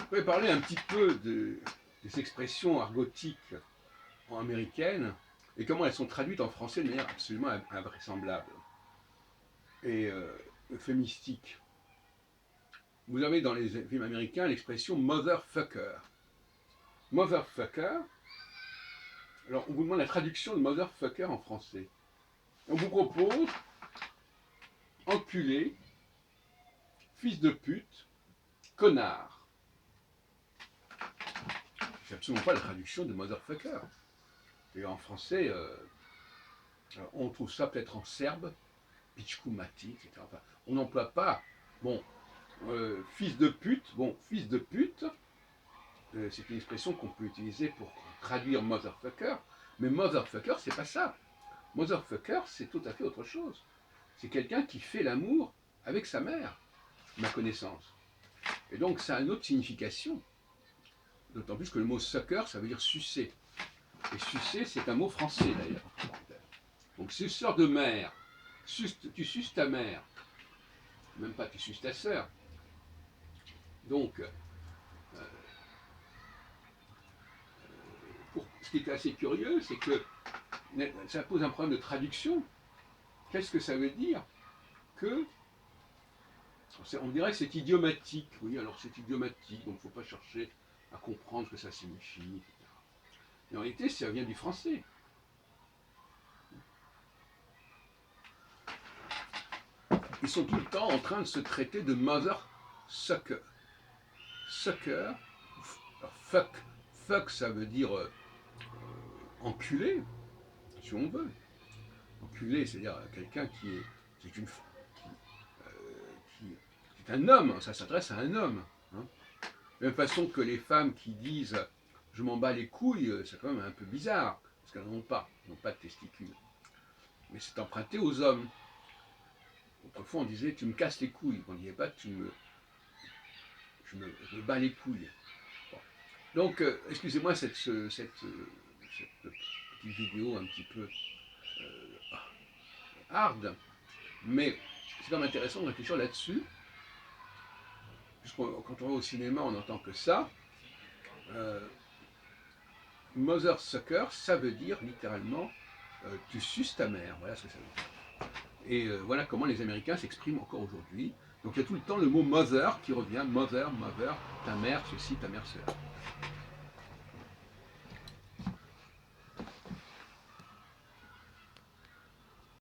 pourrais parler un petit peu des expressions argotiques américaines et comment elles sont traduites en français de manière absolument invraisemblable et euphémistique. Vous avez dans les films américains l'expression motherfucker. Motherfucker, alors on vous demande la traduction de motherfucker en français. On vous propose enculé, fils de pute, connard. C'est absolument pas la traduction de motherfucker. Et en français, on trouve ça peut-être en serbe, pichkumati, etc. Enfin, on n'emploie pas, bon, fils de pute, c'est une expression qu'on peut utiliser pour traduire motherfucker, mais motherfucker, c'est pas ça. Motherfucker, c'est tout à fait autre chose. C'est quelqu'un qui fait l'amour avec sa mère, ma connaissance. Et donc, ça a une autre signification. D'autant plus que le mot sucker, ça veut dire sucer. Et sucer, c'est un mot français d'ailleurs. Donc, suceur de mère, tu suces ta mère. Même pas, tu suces ta sœur. Donc, ce qui est assez curieux, c'est que ça pose un problème de traduction. Qu'est-ce que ça veut dire que on dirait que c'est idiomatique. Oui, alors c'est idiomatique, donc il ne faut pas chercher à comprendre ce que ça signifie, etc. Mais en réalité, ça vient du français. Ils sont tout le temps en train de se traiter de mother sucker. Sucker, fuck. Fuck, ça veut dire enculé, si on veut. Enculé, c'est-à-dire quelqu'un qui est une qui est un homme, ça s'adresse à un homme. Hein. De la même façon que les femmes qui disent je m'en bats les couilles, c'est quand même un peu bizarre, parce qu'elles n'en ont pas de testicules. Mais c'est emprunté aux hommes. Autrefois on disait tu me casses les couilles, on ne disait pas je me bats les couilles. Bon. Donc, excusez-moi cette petite vidéo un petit peu hard, mais c'est quand même intéressant de réfléchir là-dessus. Puisque quand on va au cinéma, on n'entend que ça. Mother sucker, ça veut dire littéralement tu suces ta mère. Voilà ce que ça veut dire. Et voilà comment les Américains s'expriment encore aujourd'hui. Donc il y a tout le temps le mot mother qui revient, mother, ta mère ceci, ta mère cela.